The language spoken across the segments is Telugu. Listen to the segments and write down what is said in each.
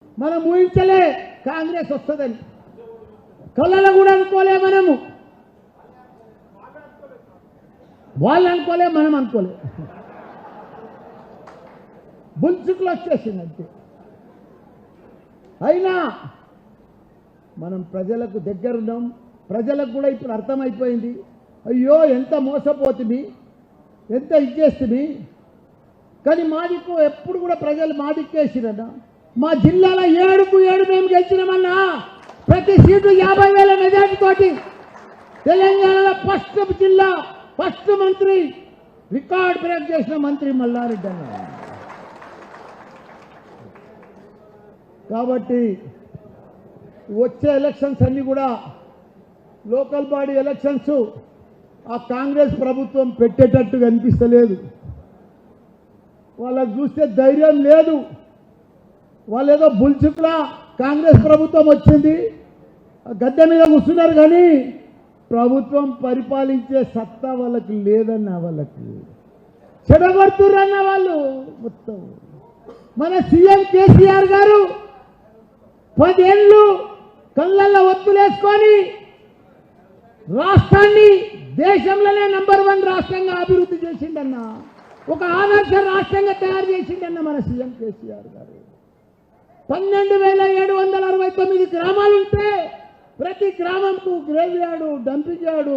మనం ఊహించలే కాంగ్రెస్ వస్తుందని, కళ్ళలో కూడా అనుకోలే మనము. వాళ్ళు అనుకోలే, మనం అనుకోలే. బుల్చుకులు వచ్చేసింది అంతే. అయినా మనం ప్రజలకు దగ్గరున్నాం. ప్రజలకు కూడా ఇప్పుడు అర్థమైపోయింది, అయ్యో ఎంత మోసపోతుంది, ఎంత ఇచ్చేస్తుంది. కానీ మా దిక్కు ఎప్పుడు కూడా ప్రజలు మా దిక్కేసిరన్నా. మా జిల్లాలో 7కు 7 మేము గెలిచినామన్నా. ప్రతి సీటు 50,000 మెజార్టీ తోటి తెలంగాణలో ఫస్ట్ జిల్లా, ఫస్ట్ మంత్రి, రికార్డ్ బ్రేక్ చేసిన మంత్రి మల్లారెడ్డి అన్న. కాబట్టి వచ్చే ఎలక్షన్స్ అన్నీ కూడా లోకల్ బాడీ ఎలక్షన్స్ ఆ కాంగ్రెస్ ప్రభుత్వం పెట్టేటట్టుగా అనిపిస్తలేదు. వాళ్ళకు చూస్తే ధైర్యం లేదు. వాళ్ళు ఏదో బుల్చుకులా కాంగ్రెస్ ప్రభుత్వం వచ్చింది గద్దె మీద కూర్చున్నారు, కానీ ప్రభుత్వం పరిపాలించే సత్తా వాళ్ళకి లేదన్న. వాళ్ళకి చెడగొడుతురన్న వాళ్ళు మొత్తం. మన సీఎం కేసీఆర్ గారు 10 ఏళ్ళు కళ్ళల్లో ఒత్తులేసుకొని రాష్ట్రాన్ని దేశంలోనే నంబర్ 1 రాష్ట్రంగా అభివృద్ధి చేసిండన్న. ఒక ఆదర్శ రాష్ట్రంగా తయారు చేసిండన్న మన సీఎం కేసీఆర్ గారు. 12,769 గ్రామాలుంటే ప్రతి గ్రామంకు గ్రేవ్ యార్డు, డంపింగ్ యార్డు,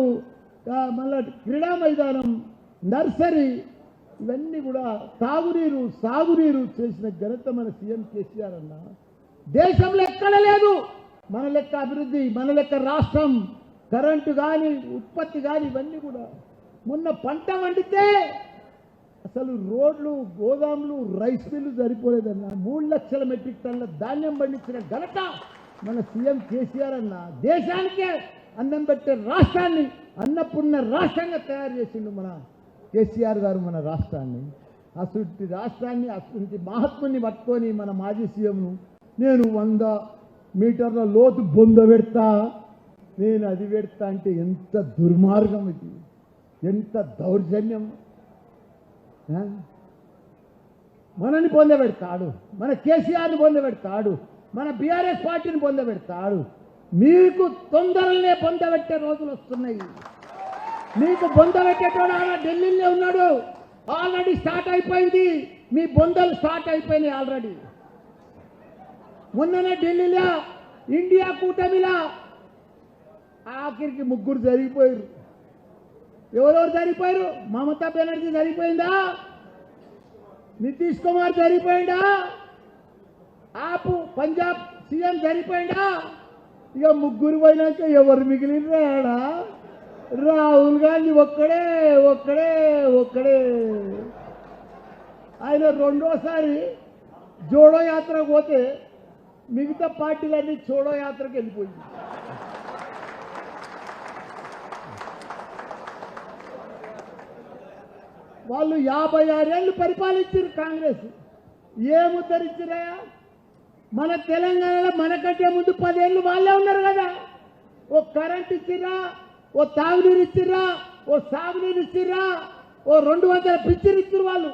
మళ్ళీ క్రీడా మైదానం, నర్సరీ, ఇవన్నీ కూడా తాగునీరు, సాగునీరు చేసిన ఘనత మన సీఎం కేసీఆర్ అన్న. దేశంలో ఎక్కడ లేదు మన లెక్క అభివృద్ధి, మన లెక్క రాష్ట్రం. కరెంటు కానీ, ఉత్పత్తి కానీ ఇవన్నీ కూడా. మొన్న పంట వండితే అసలు రోడ్లు, గోదాములు, రైస్ మిల్లు సరిపోలేదన్న. 3 లక్షల మెట్రిక్ టన్నుల ధాన్యం పండించిన ఘనత మన సీఎం కేసీఆర్ అన్న. దేశానికే అన్నం పెట్టే రాష్ట్రాన్ని అన్నపూర్ణ రాష్ట్రంగా తయారు చేసిండు మన కేసీఆర్ గారు మన రాష్ట్రాన్ని. అసలు రాష్ట్రాన్ని, అసలు మహాత్ముని పట్టుకొని మన మాజీ సీఎంను, నేను 100 మీటర్ల లోతు బొంద పెడతా, నేను అది పెడతా అంటే ఎంత దుర్మార్గం ఇది, ఎంత దౌర్జన్యం. మనని పొందబెడతాడు, మన కేసీఆర్ని పొందబెడతాడు, మన బీఆర్ఎస్ పార్టీని పొందబెడతాడు. మీకు తొందరలనే పొందబెట్టే రోజులు వస్తున్నాయి. మీకు పొందబెట్టేటోడు ఆయన ఢిల్లీలో ఉన్నాడు. ఆల్రెడీ స్టార్ట్ అయిపోయింది, మీ బొందలు స్టార్ట్ అయిపోయినాయి ఆల్రెడీ. మొన్ననే ఢిల్లీలో ఇండియా కూటమిలా ఆఖరికి 3 జరిగిపోయారు. ఎవరెవరు జరిగిపోయారు? మమతా బెనర్జీ జరిగిపోయిందా? నితీష్ కుమార్ జరిగిపోయిందా? ఆపు పంజాబ్ సీఎం జరిగిపోయిందా? ఇక 3 పోయినాక ఎవరు మిగిలినరా? రాహుల్ గాంధీ ఒక్కడే ఒక్కడే ఒక్కడే. ఆయన రెండోసారి జోడో యాత్రకు పోతే మిగతా పార్టీలన్నీ చోడో యాత్రకు వెళ్ళిపోయింది. వాళ్ళు 56 ఏళ్ళు పరిపాలించారు కాంగ్రెస్. ఏముద్ధరించారయా? మన తెలంగాణలో మనకంటే ముందు 10 ఏళ్ళు వాళ్ళే ఉన్నారు కదా. ఓ కరెంట్ ఇచ్చిర్రా, ఓ తాగునీరు ఇచ్చిర్రా, ఓ సాగునీరు ఇచ్చిర్రా, ఓ 200 పిచ్చిరు ఇచ్చిర్రు. వాళ్ళు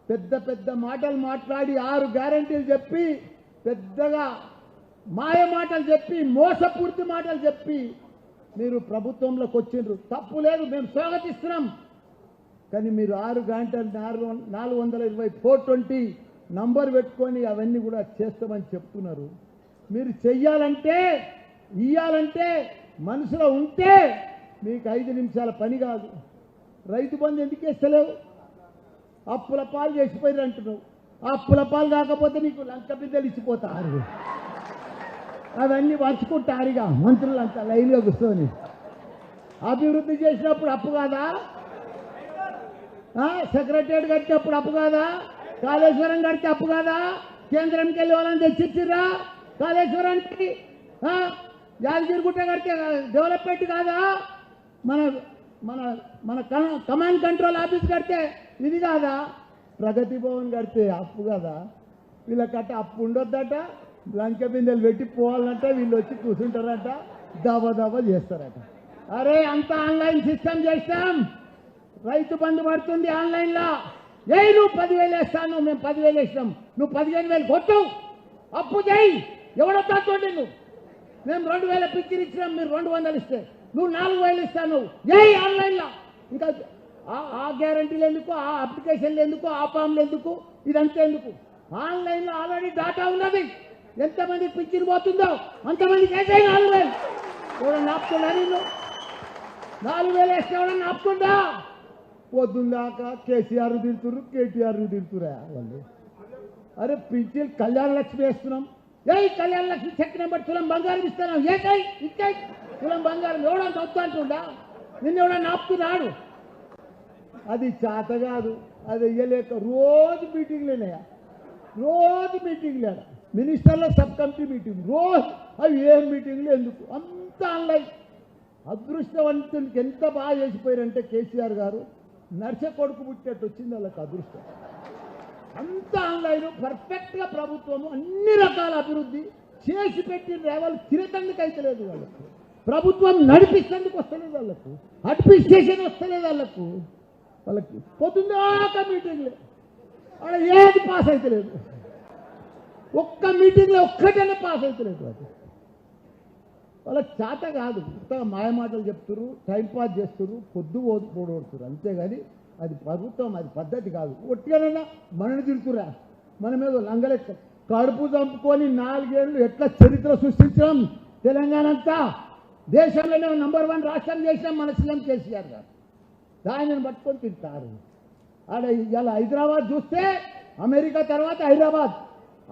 పెద్ద పెద్ద మాటలు మాట్లాడి 6 గ్యారెంటీలు చెప్పి, పెద్దగా మాయ మాటలు చెప్పి, మోసపూర్తి మాటలు చెప్పి మీరు ప్రభుత్వంలోకి వచ్చిండ్రు. తప్పు లేదు, మేము స్వాగతిస్తున్నాం. కానీ మీరు 6 గంటలు 420 420 నంబర్ పెట్టుకొని అవన్నీ కూడా చేస్తామని చెప్తున్నారు. మీరు చెయ్యాలంటే, ఇయ్యాలంటే మనసులో ఉంటే మీకు 5 నిమిషాల పని కాదు. రైతు బంధు ఎందుకు వేస్తలేవు? అప్పుల పాలు చేసిపోయారు అంటున్నావు. అప్పుల పాలు కాకపోతే నీకు లంక బిడ్డలు ఇచ్చిపోతారు. అవన్నీ వంచుకుంటారుగా మంత్రులంతా లైన్గా కూర్చొని. అభివృద్ధి చేసినప్పుడు అప్పు కాదా? సెక్రటరియట్ కట్టినప్పుడు అప్పు కాదా? కాళేశ్వరం కడితే అప్పు కాదా? కేంద్రంకి వెళ్ళి వాళ్ళని తెచ్చిచ్చిర్రా కాళేశ్వరానికి? యాదగిరిగుట్ట కడితే డెవలప్మెంట్ కాదా? మన మన మన కమాండ్ కంట్రోల్ ఆఫీస్ కడితే ఇది కాదా? ప్రగతి భవన్ కడితే అప్పు కదా? వీళ్ళకట్ట అప్పు ఉండొద్దట, లంక బిందెలు పెట్టి పోవాలంట, వీళ్ళు వచ్చి కూర్చుంటారట, దబ చేస్తారట. అరే అంతా ఆన్లైన్ సిస్టమ్ చేస్తాం. రైతు బంధు పడుతుంది ఆన్లైన్లో. నువ్వు 10,000 వేస్తాను, మేము 10,000 వేసినాం, నువ్వు 15,000 కొట్టు. అప్పు చేయి, ఎవడో తాతోండి నువ్వు. మేము 2000 పిక్చర్ ఇచ్చినాం, మీరు 200 ఇస్తే నువ్వు 4000 ఇస్తాను. నువ్వు ఏయ్ ఆన్లైన్లో ఇంకా ఆ గ్యారంటీలు ఎందుకు, ఆ అప్లికేషన్లు ఎందుకు, ఆ ఫామ్లు ఎందుకు, ఇదంతా ఎందుకు? ఆన్లైన్లో ఆల్రెడీ డాటా ఉన్నది. ఎంతమంది పిక్చర్ పోతుందో అంతమందికి వేసాయి 4000. ఎవడన్నా నాపుతుందా నిన్ను? 4000 వేస్తే ఎవడన్నా నాపుతుందా? పొద్దుందాక కేసీఆర్ తిడుతురు, కేటీఆర్ తిడుతురా వాళ్ళు. అరే పిక్చర్ కళ్యాణ లక్ష్మి వేస్తున్నాం, ఏయ్ కళ్యాణ లక్ష్మి చెక్ నెంబర్ తులం బంగారం ఇస్తున్నాం, ఏకాయ్ ఇచ్చాయి తులం బంగారం. ఎవడంత వద్దు అంటుండా? నిన్ను ఎవడన్నా నాపుతున్నాడు? అది చేత కాదు, అది వెయ్యలేక రోజు మీటింగ్లేనాయా, రోజు మీటింగ్లే. మినిస్టర్ల సబ్ కమిటీ మీటింగ్ రోజు. అవి ఏం మీటింగ్లు ఎందుకు? అంత ఆన్లైన్. అదృష్టవంతునికి ఎంత బాగా చేసిపోయారంటే కేసీఆర్ గారు నర్స కొడుకు పుట్టినట్టు వచ్చింది వాళ్ళకి అదృష్టం. అంత ఆన్లైన్ పర్ఫెక్ట్గా ప్రభుత్వము అన్ని రకాల అభివృద్ధి చేసి పెట్టిన రేవాళ్ళు తిరగందుకు అయితే లేదు వాళ్ళకు. ప్రభుత్వం నడిపిస్తేందుకు వస్తలేదు వాళ్ళకు, అడ్మినిస్ట్రేషన్ వస్తలేదు వాళ్ళకి పొద్దుందాకా మీటింగ్లే. అక్కడ ఏది పాస్ అవుతలేదు, ఒక్క మీటింగ్లో ఒక్కటైనా పాస్ అవుతలేదు. వాళ్ళకి చేత కాదు, కొత్తగా మాయమాటలు చెప్తున్నారు, టైంపాస్ చేస్తున్నారు, పొద్దు పోడొడుతున్నారు, అంతేగాని అది ప్రభుత్వం, అది పద్ధతి కాదు. ఒట్టిగానైనా మనని తిడుతురా, మన మీద లంగలెక్క కడుపు చంపుకొని 4 ఏళ్ళు ఎట్లా చరిత్ర సృష్టించడం. తెలంగాణ అంతా దేశంలోనే నంబర్ 1 రాష్ట్రం చేసినాం మన సీఎం కేసీఆర్ గారు. దానిని పట్టుకొని తింటారు. ఆడ ఇలా హైదరాబాద్ చూస్తే అమెరికా తర్వాత హైదరాబాద్.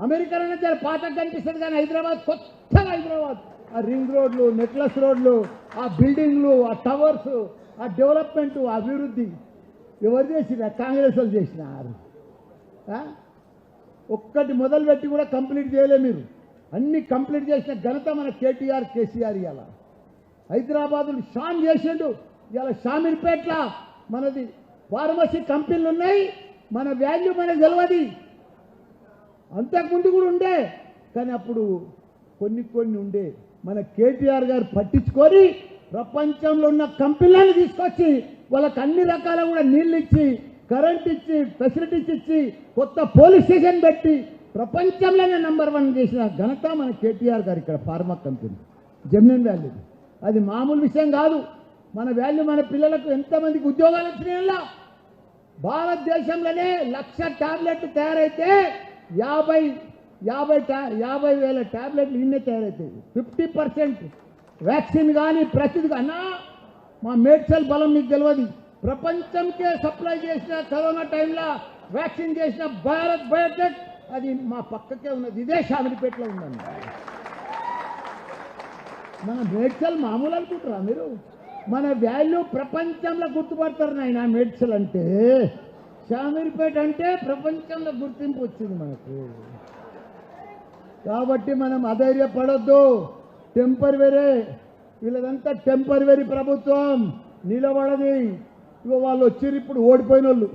అమెరికాలోనే చాలా పాతగా కనిపిస్తుంది, కానీ హైదరాబాద్ కొత్తగా హైదరాబాద్. ఆ రింగ్ రోడ్లు, నెక్లెస్ రోడ్లు, ఆ బిల్డింగ్లు, ఆ టవర్స్, ఆ డెవలప్మెంటు, అభివృద్ధి ఎవరు చేసినా? కాంగ్రెస్ వాళ్ళు చేసినారు. ఒక్కటి మొదలుపెట్టి కూడా కంప్లీట్ చేయలే మీరు. అన్ని కంప్లీట్ చేసిన ఘనత మన కేటీఆర్, కేసీఆర్. ఇవాళ హైదరాబాదులు షాన్ చేసిండు. ఇవాళ షామీర్పేట్ల మనది ఫార్మసీ కంపెనీలు ఉన్నాయి. మన వాల్యూ మనకు తెలియదు. అంతకుముందు కూడా ఉండే, కానీ అప్పుడు కొన్ని ఉండే. మన కేటీఆర్ గారు పట్టించుకొని ప్రపంచంలో ఉన్న కంపెనీలను తీసుకొచ్చి వాళ్ళకి అన్ని రకాల కూడా నీళ్ళు ఇచ్చి, కరెంట్ ఇచ్చి, ఫెసిలిటీస్ ఇచ్చి, కొత్త పోలీస్ స్టేషన్ పెట్టి ప్రపంచంలోనే నంబర్ 1 చేసిన ఘనత మన కేటీఆర్ గారు. ఇక్కడ ఫార్మా కంపెనీ జెమినిన్ వ్యాలీ, అది మామూలు విషయం కాదు. మన వాల్యూ మన పిల్లలకు ఎంతమందికి ఉద్యోగాలు వచ్చినాయో. భారతదేశంలోనే 1,00,000 టాబ్లెట్లు తయారైతే 50,000 టాబ్లెట్లు ఇన్నే తయారవుతాయి. 50% వ్యాక్సిన్ కానీ ప్రతిది. అన్నా మా మేడ్చల్ బలం మీకు తెలియదు. ప్రపంచంకే సప్లై చేసిన కరోనా టైంలో వ్యాక్సిన్ చేసిన భారత్ బయోటెక్, అది మా పక్కకే ఉన్నది, ఇదే షామిలిపేటలో ఉందండి. మన మేడ్చల్ మామూలు అనుకుంటారా మీరు? మన వాల్యూ ప్రపంచంలో గుర్తుపడతారు నాయన. మేడ్చల్ అంటే, షామీర్పేట అంటే ప్రపంచంలో గుర్తింపు వచ్చింది మనకు. కాబట్టి మనం అధైర్యపడొద్దు. టెంపరవరీ, వీళ్ళదంతా టెంపరవరీ ప్రభుత్వం, నిలబడది. ఇగో వాళ్ళు వచ్చారు ఇప్పుడు ఓడిపోయిన వాళ్ళు.